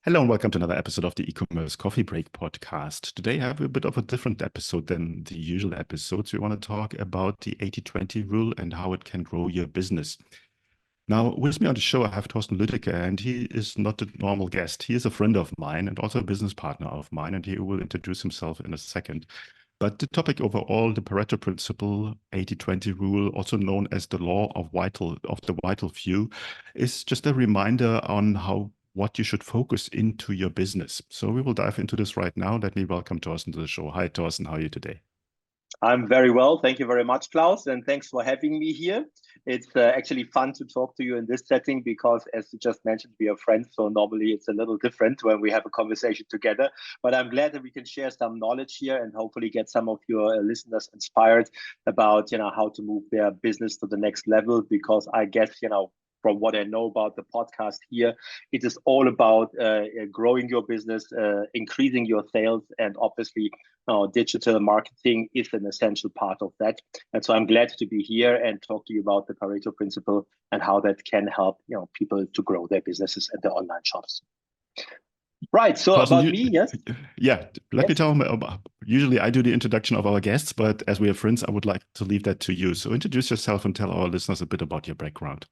Hello and welcome to another episode of the e-commerce coffee break podcast. Today I have a bit of a different episode than the usual episodes. We want to talk about the 80/20 rule and how it can grow your business. Now, with me on the show, I have Torsten Lueddecke, and he is not a normal guest. He is a friend of mine and also a business partner of mine, and he will introduce himself in a second. But the topic overall, the Pareto Principle, 80/20 rule, also known as the law of the vital few, is just a reminder on what you should focus into your business. So we will dive into this right now. Let me welcome Torsten to the show. Hi, Torsten. How are you today? I'm very well. Thank you very much, Klaus. And thanks for having me here. It's actually fun to talk to you in this setting because, as you just mentioned, we are friends. So normally it's a little different when we have a conversation together. But I'm glad that we can share some knowledge here and hopefully get some of your listeners inspired about, how to move their business to the next level. Because I guess, from what I know about the podcast here, it is all about growing your business, increasing your sales, and obviously digital marketing is an essential part of that. And so I'm glad to be here and talk to you about the Pareto Principle and how that can help people to grow their businesses and their online shops. Right. So Torsten, about me, yes. Yeah. Let me tell them about. Usually I do the introduction of our guests, but as we are friends, I would like to leave that to you. So introduce yourself and tell our listeners a bit about your background.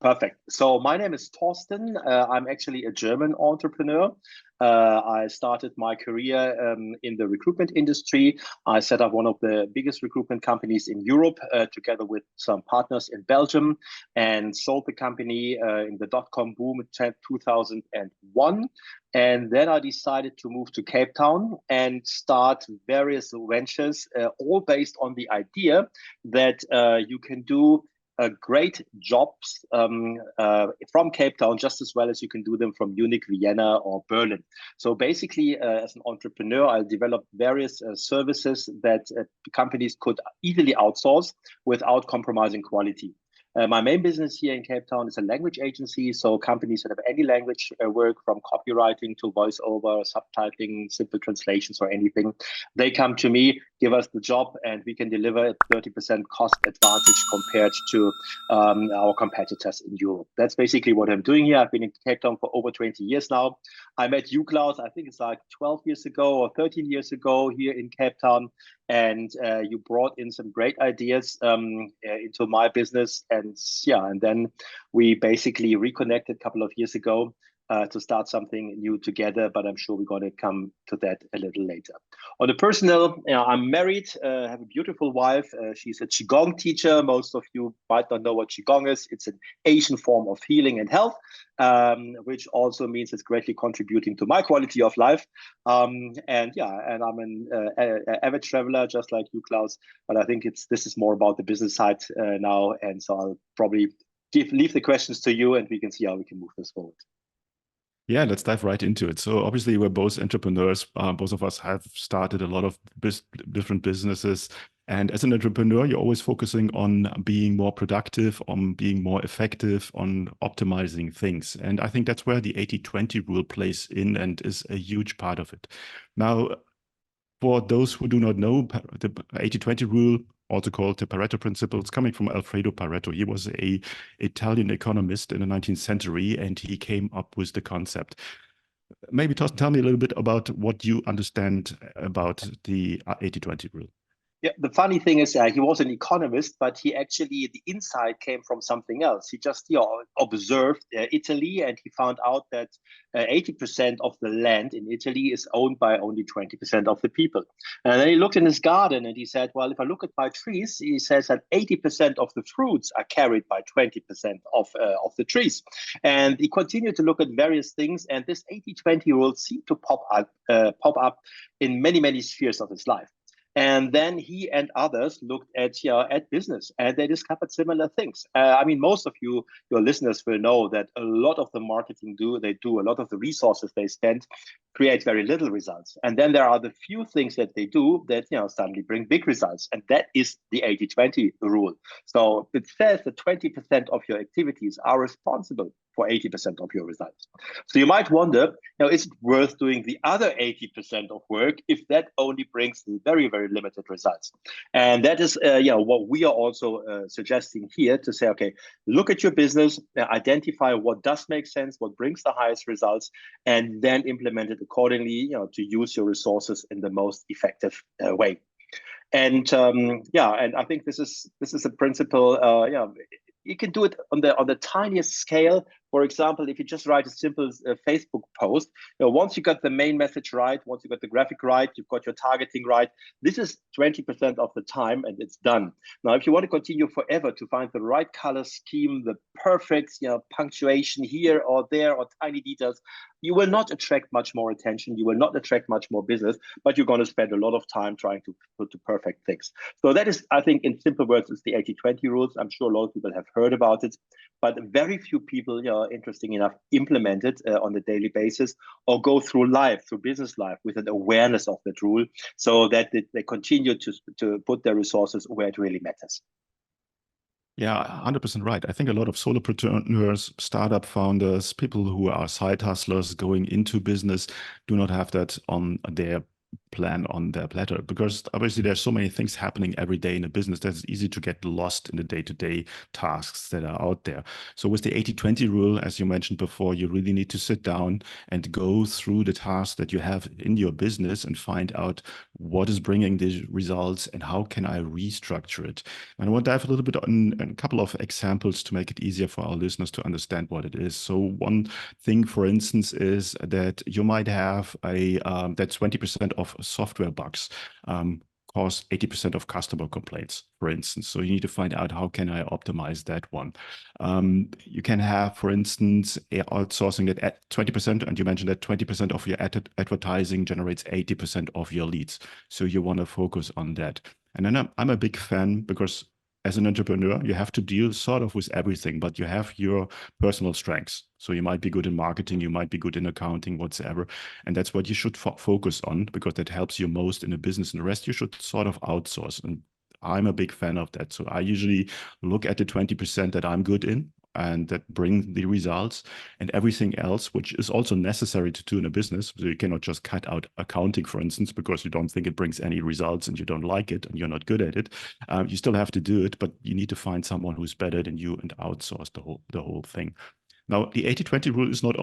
Perfect. So my name is Torsten. I'm actually a German entrepreneur. I started my career in the recruitment industry. I set up one of the biggest recruitment companies in Europe together with some partners in Belgium and sold the company in the dot-com boom in 2001. And then I decided to move to Cape Town and start various ventures, all based on the idea that you can do great jobs from Cape Town just as well as you can do them from Munich, Vienna, or Berlin. So basically, as an entrepreneur, I developed various services that companies could easily outsource without compromising quality. My main business here in Cape Town is a language agency. So companies that have any language work from copywriting to voiceover, subtitling, simple translations or anything, they come to me, give us the job, and we can deliver a 30% cost advantage compared to our competitors in Europe. That's basically what I'm doing here. I've been in Cape Town for over 20 years now. I met you, Klaus, I think it's like 12 years ago or 13 years ago here in Cape Town. And you brought in some great ideas into my business. And then we basically reconnected a couple of years ago to start something new together, but I'm sure we're going to come to that a little later. On the personal, I'm married, have a beautiful wife. She's a Qigong teacher. Most of you might not know what Qigong is. It's an Asian form of healing and health, which also means it's greatly contributing to my quality of life. And I'm an avid traveler, just like you, Klaus. But I think this is more about the business side now. And so I'll probably leave the questions to you, and we can see how we can move this forward. Yeah, let's dive right into it. So obviously we're both entrepreneurs. Both of us have started a lot of different businesses. And as an entrepreneur, you're always focusing on being more productive, on being more effective, on optimizing things. And I think that's where the 80/20 rule plays in and is a huge part of it. Now, for those who do not know, the 80/20 rule, also called the Pareto Principle, is coming from Alfredo Pareto. He was an Italian economist in the 19th century, and he came up with the concept. Maybe Torsten, tell me a little bit about what you understand about the 80/20 rule. Yeah, the funny thing is he was an economist, but the insight came from something else. He just observed Italy, and he found out that 80% of the land in Italy is owned by only 20% of the people. And then he looked in his garden and he said, well, if I look at my trees, he says that 80% of the fruits are carried by 20% of the trees. And he continued to look at various things, and this 80/20 rule seemed to pop up in many, many spheres of his life. And then he and others looked at business, and they discovered similar things. Most of your listeners will know that a lot of the marketing they do, a lot of the resources they spend create very little results. And then there are the few things that they do that suddenly bring big results. And that is the 80/20 rule. So it says that 20% of your activities are responsible for 80% of your results. So you might wonder, is it worth doing the other 80% of work if that only brings very, very limited results? And that is what we are also suggesting here, to say, okay, look at your business, identify what does make sense, what brings the highest results, and then implement it accordingly, to use your resources in the most effective way. And and I think this is a principle. You can do it on the tiniest scale. For example, if you just write a simple Facebook post, once you got the main message right, once you got the graphic right, you've got your targeting right, this is 20% of the time and it's done. Now, if you want to continue forever to find the right color scheme, the perfect punctuation here or there or tiny details, you will not attract much more attention. You will not attract much more business, but you're going to spend a lot of time trying to put to perfect things. So that is, I think, in simple words, it's the 80-20 rules. I'm sure a lot of people have heard about it, but very few people, interesting enough, implement it on a daily basis or go through business life with an awareness of that rule, so that they continue to put their resources where it really matters. Yeah, 100% right. I think a lot of solopreneurs, startup founders, people who are side hustlers going into business do not have that on their plan, on their platter, because obviously there's so many things happening every day in a business that it's easy to get lost in the day-to-day tasks that are out there. So with the 80-20 rule, as you mentioned before, you really need to sit down and go through the tasks that you have in your business and find out what is bringing the results and how can I restructure it. And I want to dive a little bit on a couple of examples to make it easier for our listeners to understand what it is. So one thing, for instance, is that you might have that 20% of software bugs cause 80% of customer complaints, for instance. So you need to find out, how can I optimize that one? You can have, for instance, outsourcing that at 20%, and you mentioned that 20% of your advertising generates 80% of your leads. So you want to focus on that. And then I'm a big fan, because as an entrepreneur, you have to deal sort of with everything, but you have your personal strengths. So you might be good in marketing, you might be good in accounting, whatsoever. And that's what you should focus on, because that helps you most in a business, and the rest you should sort of outsource. And I'm a big fan of that. So I usually look at the 20% that I'm good in and that bring the results, and everything else, which is also necessary to do in a business. So you cannot just cut out accounting, for instance, because you don't think it brings any results and you don't like it and you're not good at it. You still have to do it, but you need to find someone who's better than you and outsource the whole thing. Now, the 80-20 rule is not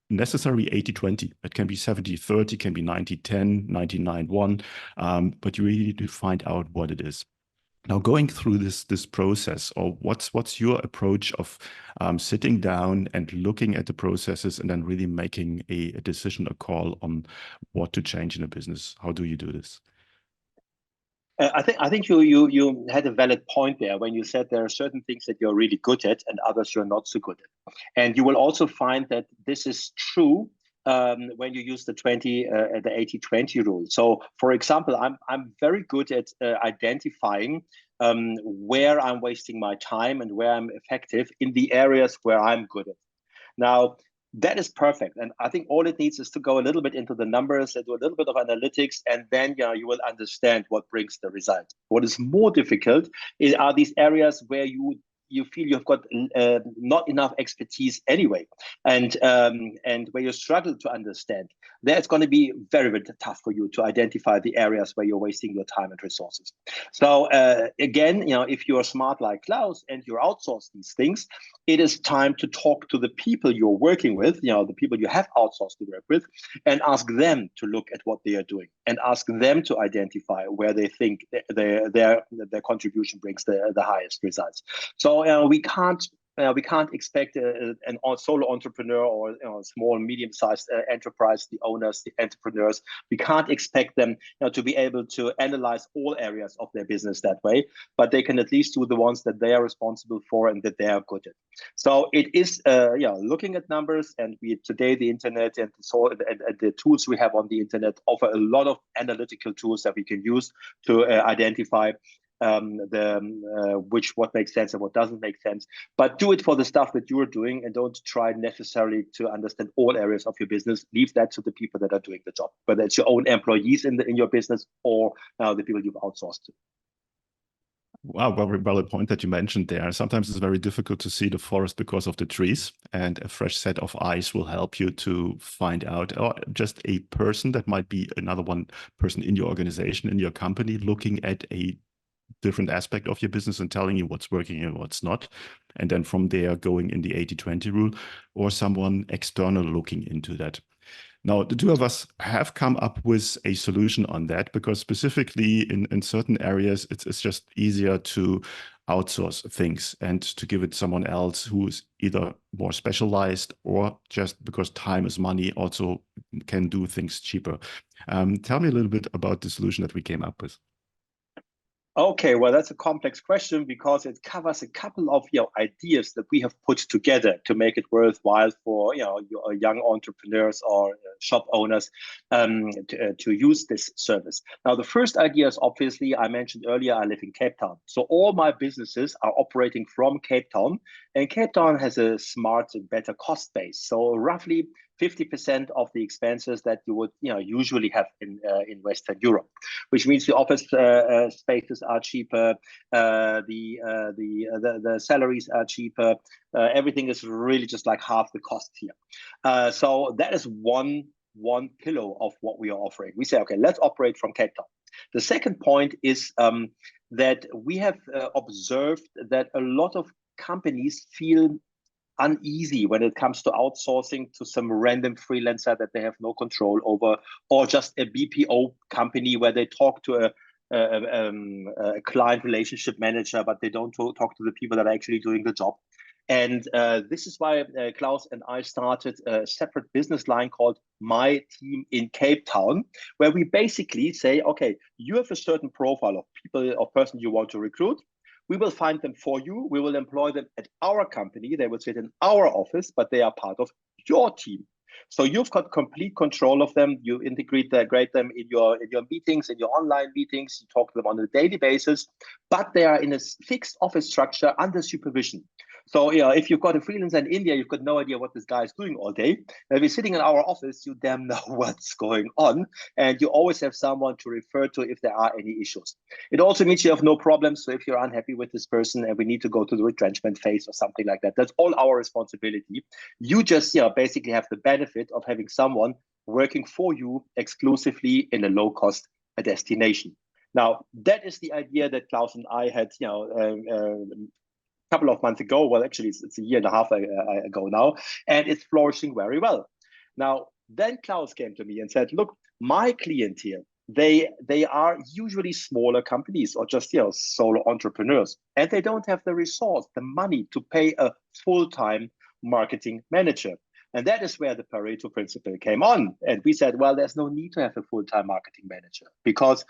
necessarily 80-20. It can be 70-30, can be 90-10, 99-1, but you really need to find out what it is. Now, going through this process, or what's your approach of sitting down and looking at the processes and then really making a decision, a call on what to change in a business? How do you do this? I think you had a valid point there when you said there are certain things that you're really good at and others you're not so good at. And you will also find that this is true when you use the 80-20 rule. So, for example, I'm very good at identifying where I'm wasting my time and where I'm effective in the areas where I'm good at. Now, that is perfect. And I think all it needs is to go a little bit into the numbers and do a little bit of analytics, and then you will understand what brings the result. What is more difficult are these areas where you feel you've got not enough expertise anyway, and where you struggle to understand. That's going to be very, very tough for you to identify the areas where you're wasting your time and resources. So again, if you're smart like Klaus and you outsource these things, it is time to talk to the people you're working with, the people you have outsourced to work with, and ask them to look at what they are doing and ask them to identify where they think their contribution brings the highest results. So we can't expect a solo entrepreneur or small, medium-sized enterprise, the owners, the entrepreneurs. We can't expect them to be able to analyze all areas of their business that way, but they can at least do the ones that they are responsible for and that they are good at. So it is looking at numbers, and today the internet and the tools we have on the internet offer a lot of analytical tools that we can use to identify what makes sense and what doesn't make sense. But do it for the stuff that you're doing, and don't try necessarily to understand all areas of your business. Leave that to the people that are doing the job, whether it's your own employees in your business or the people you've outsourced to. Wow, very valid point that you mentioned there. Sometimes it's very difficult to see the forest because of the trees, and a fresh set of eyes will help you to find out, or just a person that might be another one person in your organization, in your company, looking at a different aspect of your business and telling you what's working and what's not. And then from there, going in the 80-20 rule, or someone external looking into that. Now, the two of us have come up with a solution on that, because specifically in certain areas, it's just easier to outsource things and to give it someone else who is either more specialized, or just because time is money, also can do things cheaper. Tell me a little bit about the solution that we came up with. Okay, well, that's a complex question because it covers a couple of ideas that we have put together to make it worthwhile for your young entrepreneurs or shop owners to use this service. Now, the first idea is obviously, I mentioned earlier, I live in Cape Town. So all my businesses are operating from Cape Town, and Cape Town has a smart and better cost base. So roughly 50% of the expenses that you would usually have in Western Europe, which means the office spaces are cheaper, the salaries are cheaper, everything is really just like half the cost here. So that is one pillar of what we are offering. We say, okay, let's operate from Cape Town. The second point is that we have observed that a lot of companies feel uneasy when it comes to outsourcing to some random freelancer that they have no control over, or just a BPO company where they talk to a client relationship manager, but they don't talk to the people that are actually doing the job. And this is why Klaus and I started a separate business line called My Team in Cape Town, where we basically say, okay, you have a certain profile of people or person you want to recruit. We will find them for you. We will employ them at our company. They will sit in our office, but they are part of your team. So you've got complete control of them. You integrate them in your meetings, in your online meetings. You talk to them on a daily basis, but they are in a fixed office structure under supervision. So if you've got a freelancer in India, you've got no idea what this guy is doing all day. If you're sitting in our office, you damn know what's going on, and you always have someone to refer to if there are any issues. It also means you have no problems. So if you're unhappy with this person and we need to go to the retrenchment phase or something like that, that's all our responsibility. You just basically have the benefit of having someone working for you exclusively in a low-cost destination. Now, that is the idea that Klaus and I had, couple of months ago. Well, actually, it's a year and a half ago now, and it's flourishing very well. Now, then Klaus came to me and said, look, my client here, they are usually smaller companies or just solo entrepreneurs, and they don't have the resource, the money to pay a full-time marketing manager. And that is where the Pareto Principle came on. And we said, well, there's no need to have a full-time marketing manager, because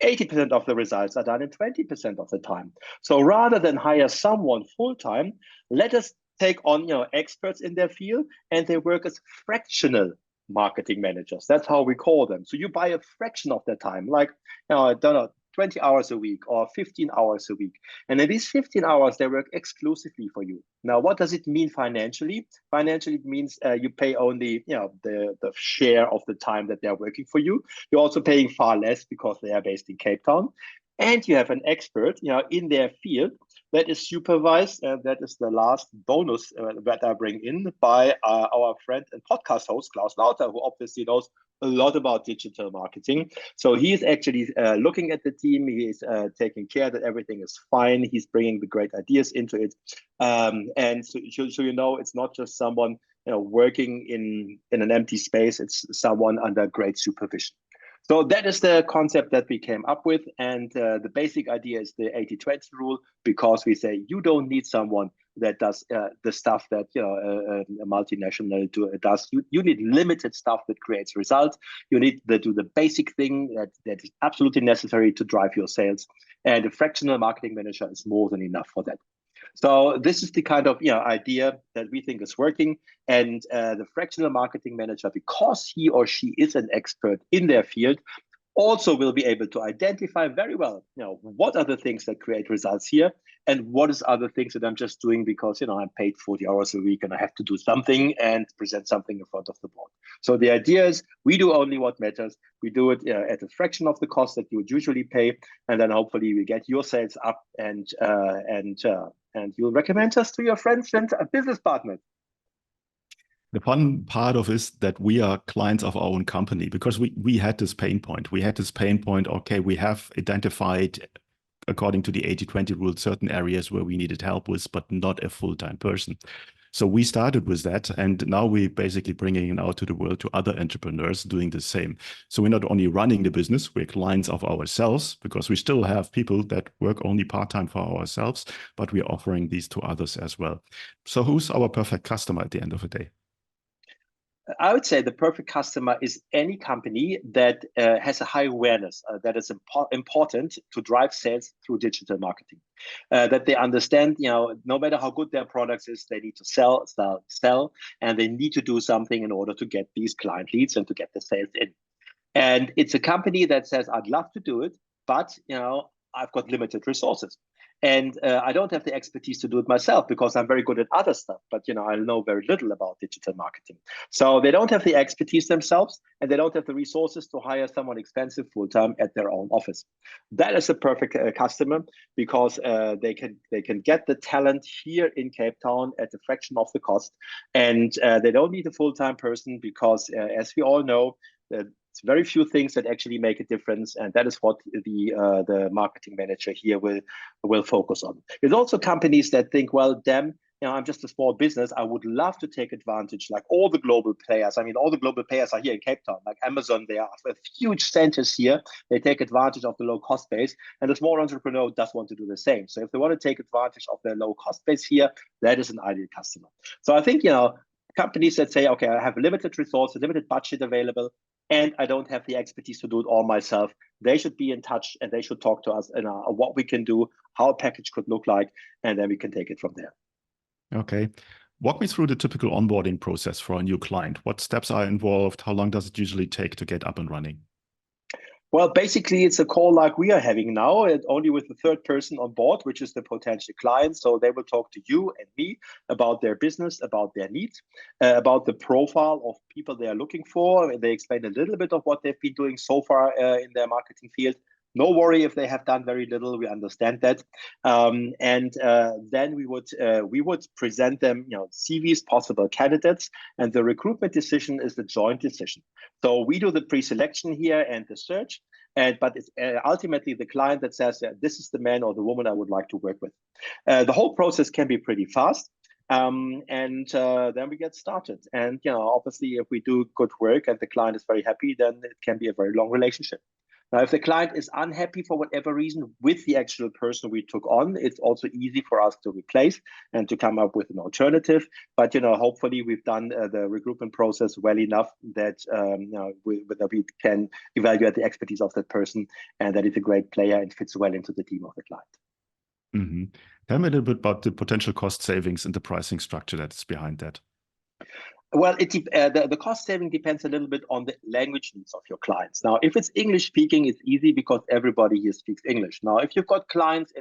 80% of the results are done in 20% of the time. So rather than hire someone full-time, let us take on experts in their field, and they work as fractional marketing managers. That's how we call them. So you buy a fraction of their time, like I don't know, 20 hours a week or 15 hours a week. And in these 15 hours, they work exclusively for you. Now, what does it mean financially? Financially, it means you pay only the share of the time that they're working for you. You're also paying far less because they are based in Cape Town. And you have an expert in their field that is supervised. That is the last bonus that I bring in by our friend and podcast host, Klaus Lauter, who obviously knows a lot about digital marketing. So he's actually looking at the team. He's taking care that everything is fine. He's bringing the great ideas into it. And so it's not just someone working in an empty space. It's someone under great supervision. So that is the concept that we came up with. And the basic idea is the 80-20 rule, because we say you don't need someone that does the stuff that a multinational does. You need limited stuff that creates results. You need to do the basic thing that is absolutely necessary to drive your sales. And a fractional marketing manager is more than enough for that. So this is the kind of idea that we think is working. And the fractional marketing manager, because he or she is an expert in their field, also will be able to identify very well, what are the things that create results here, and what is other things that I'm just doing because I'm paid 40 hours a week and I have to do something and present something in front of the board. So the idea is we do only what matters. We do it at a fraction of the cost that you would usually pay, and then hopefully we get your sales up, and you'll recommend us to your friends and business partners. The fun part of is that we are clients of our own company, because we had this pain point. We had this pain point, okay, we have identified, according to the 80-20 rule, certain areas where we needed help with, but not a full-time person. So we started with that, and now we're basically bringing it out to the world to other entrepreneurs doing the same. So we're not only running the business, we're clients of ourselves, because we still have people that work only part-time for ourselves, but we're offering these to others as well. So who's our perfect customer at the end of the day? I would say the perfect customer is any company that has a high awareness that is important to drive sales through digital marketing. That they understand, no matter how good their products is, they need to sell, and they need to do something in order to get these client leads and to get the sales in. And it's a company that says, I'd love to do it, but I've got limited resources. And I don't have the expertise to do it myself because I'm very good at other stuff, but I know very little about digital marketing. So they don't have the expertise themselves, and they don't have the resources to hire someone expensive full-time at their own office. That is a perfect customer, because they can get the talent here in Cape Town at a fraction of the cost, and they don't need a full-time person, because as we all know, it's very few things that actually make a difference, and that is what the marketing manager here will focus on. There's also companies that think, well, damn, I'm just a small business. I would love to take advantage, like all the global players. I mean, all the global players are here in Cape Town, like Amazon. They are huge centers here. They take advantage of the low cost base, and the small entrepreneur does want to do the same. So if they want to take advantage of their low cost base here, that is an ideal customer. So I think, companies that say, okay, I have limited resources, limited budget available, and I don't have the expertise to do it all myself, they should be in touch, and they should talk to us and what we can do, how a package could look like, and then we can take it from there. Okay. Walk me through the typical onboarding process for a new client. What steps are involved? How long does it usually take to get up and running? Well, basically, it's a call like we are having now, and only with the third person on board, which is the potential client. So they will talk to you and me about their business, about their needs, about the profile of people they are looking for. They explain a little bit of what they've been doing so far in their marketing field. No worry if they have done very little. We understand that, and then we would present them, CVs, possible candidates, and the recruitment decision is the joint decision. So we do the pre-selection here and the search, but it's ultimately the client that says, this is the man or the woman I would like to work with. The whole process can be pretty fast. And then we get started. And obviously, if we do good work and the client is very happy, then it can be a very long relationship. Now, if the client is unhappy for whatever reason with the actual person we took on, it's also easy for us to replace and to come up with an alternative. But hopefully we've done the recruitment process well enough that we can evaluate the expertise of that person, and that it's a great player and fits well into the team of the client. Mm-hmm. Tell me a little bit about the potential cost savings and the pricing structure that's behind that. Well, the cost saving depends a little bit on the language needs of your clients. Now, if it's English speaking, it's easy because everybody here speaks English. Now, if you've got clients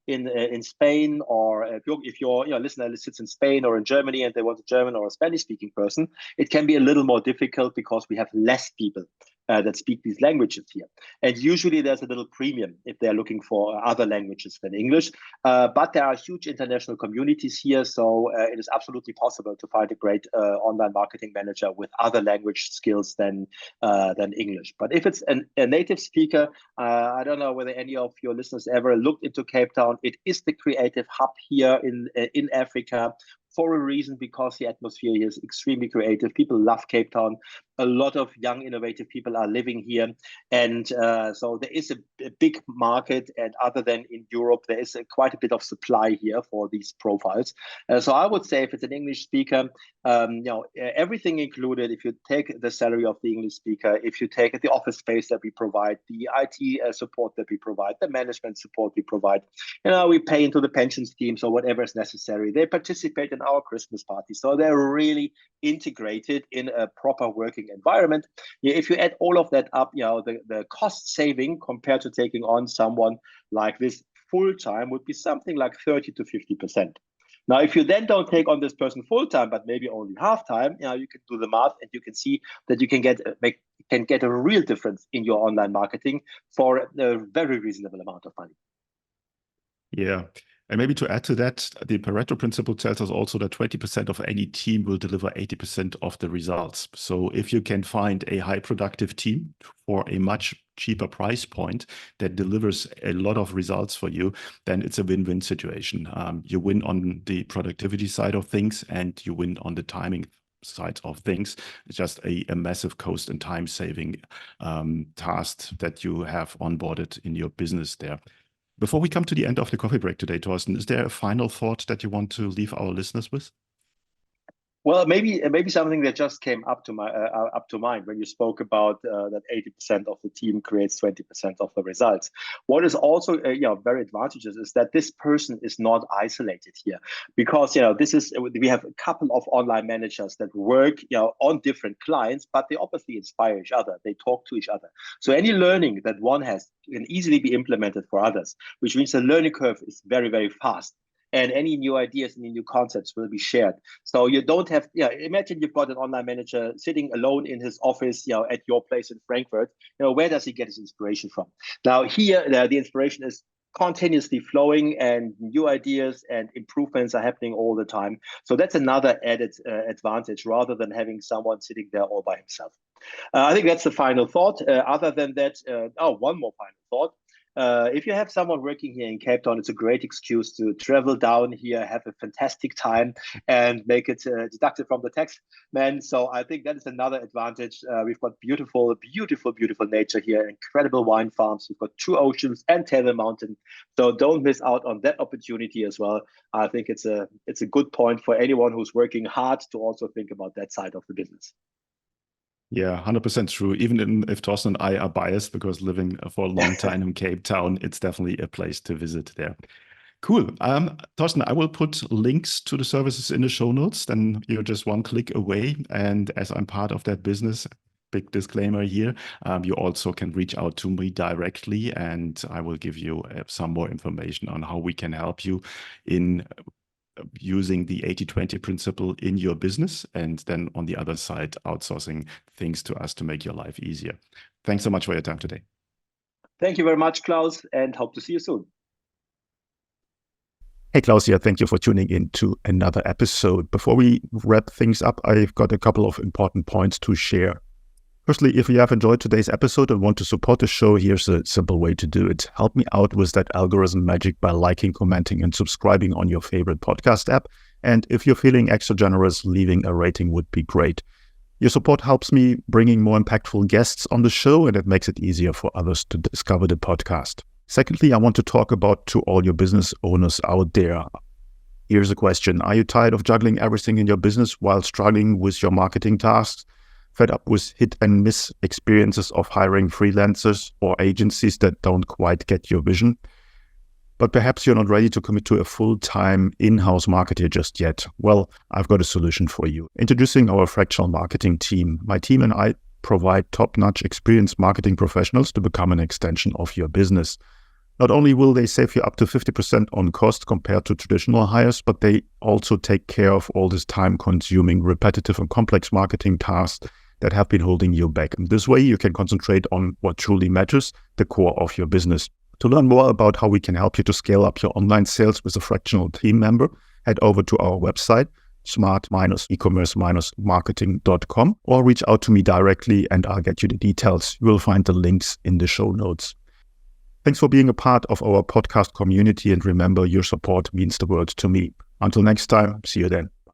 in Spain, or if your listener sits in Spain or in Germany and they want a German or a Spanish speaking person, it can be a little more difficult because we have less people that speak these languages here. And usually there's a little premium if they're looking for other languages than English. But there are huge international communities here, so it is absolutely possible to find a great online marketing manager with other language skills than English. But if it's a native speaker, I don't know whether any of your listeners ever looked into Cape Town. It is the creative hub here in Africa, for a reason, because the atmosphere here is extremely creative. People love Cape Town. A lot of young, innovative people are living here. And so there is a big market. And other than in Europe, there is quite a bit of supply here for these profiles. So I would say if it's an English speaker, everything included, if you take the salary of the English speaker, if you take the office space that we provide, the IT support that we provide, the management support we provide, we pay into the pension scheme, so whatever is necessary. They participate in our Christmas party. So they're really integrated in a proper working environment. If you add all of that up, the cost saving compared to taking on someone like this full time would be something like 30 to 50%. Now, if you then don't take on this person full time, but maybe only half time, you can do the math and you can see that you can get a real difference in your online marketing for a very reasonable amount of money. Yeah. And maybe to add to that, the Pareto Principle tells us also that 20% of any team will deliver 80% of the results. So if you can find a high productive team for a much cheaper price point that delivers a lot of results for you, then it's a win-win situation. You win on the productivity side of things and you win on the timing side of things. It's just a massive cost and time saving task that you have onboarded in your business there. Before we come to the end of the coffee break today, Torsten, is there a final thought that you want to leave our listeners with? Well, maybe something that just came up to mind when you spoke about that 80% of the team creates 20% of the results. What is also very advantageous is that this person is not isolated here, because we have a couple of online managers that work on different clients, but they obviously inspire each other. They talk to each other. So any learning that one has can easily be implemented for others, which means the learning curve is very, very fast. And any new ideas and new concepts will be shared. So you don't have, imagine you've got an online manager sitting alone in his office, at your place in Frankfurt. Where does he get his inspiration from? Now here, the inspiration is continuously flowing and new ideas and improvements are happening all the time. So that's another added advantage rather than having someone sitting there all by himself. I think that's the final thought. Other than that, one more final thought. If you have someone working here in Cape Town, it's a great excuse to travel down here, have a fantastic time, and make it deducted from the tax man. So I think that is another advantage. We've got beautiful, beautiful, beautiful nature here, incredible wine farms. We've got 2 oceans and Table Mountain. So don't miss out on that opportunity as well. I think it's a good point for anyone who's working hard to also think about that side of the business. Yeah, 100% true. Even if Torsten and I are biased because living for a long time in Cape Town, it's definitely a place to visit there. Cool. Torsten, I will put links to the services in the show notes. Then you're just one click away. And as I'm part of that business, big disclaimer here, you also can reach out to me directly and I will give you some more information on how we can help you in using the 80-20 principle in your business, and then on the other side, outsourcing things to us to make your life easier. Thanks so much for your time today. Thank you very much, Klaus, and hope to see you soon. Hey, Klaus here. Thank you for tuning in to another episode. Before we wrap things up, I've got a couple of important points to share. Firstly, if you have enjoyed today's episode and want to support the show, here's a simple way to do it. Help me out with that algorithm magic by liking, commenting, and subscribing on your favorite podcast app. And if you're feeling extra generous, leaving a rating would be great. Your support helps me bringing more impactful guests on the show, and it makes it easier for others to discover the podcast. Secondly, I want to talk about to all your business owners out there. Here's a question. Are you tired of juggling everything in your business while struggling with your marketing tasks? Fed up with hit and miss experiences of hiring freelancers or agencies that don't quite get your vision? But perhaps you're not ready to commit to a full-time in-house marketer just yet. Well, I've got a solution for you. Introducing our Fractional marketing team. My team and I provide top-notch experienced marketing professionals to become an extension of your business. Not only will they save you up to 50% on cost compared to traditional hires, but they also take care of all this time-consuming, repetitive and complex marketing tasks that have been holding you back. And this way, you can concentrate on what truly matters, the core of your business. To learn more about how we can help you to scale up your online sales with a Fractional team member, head over to our website, smart-ecommerce-marketing.com, or reach out to me directly and I'll get you the details. You will find the links in the show notes. Thanks for being a part of our podcast community, and remember, your support means the world to me. Until next time, see you then.